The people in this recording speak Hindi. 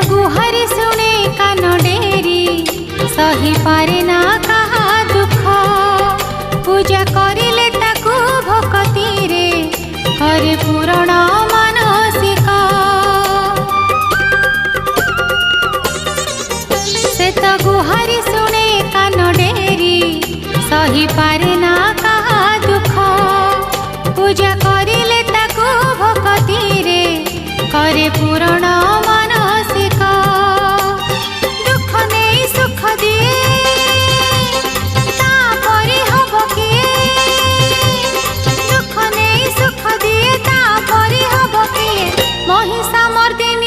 गुहारी शुणे कान डेरी सही पारे ना कहा दुख पूजा करिले ताकू भक्ति रे करे पूरण मानसिक से तो गुहारी शुणे कान डेरी सही पारे ना कहा दुख पूजा करिले ताकू भक्ति रे करे पूरण मानसिक दुख नहीं सुख दिए तापरि हब किए दुख नहीं सुख दिए तापरि हब किए महिषा मर्दिनी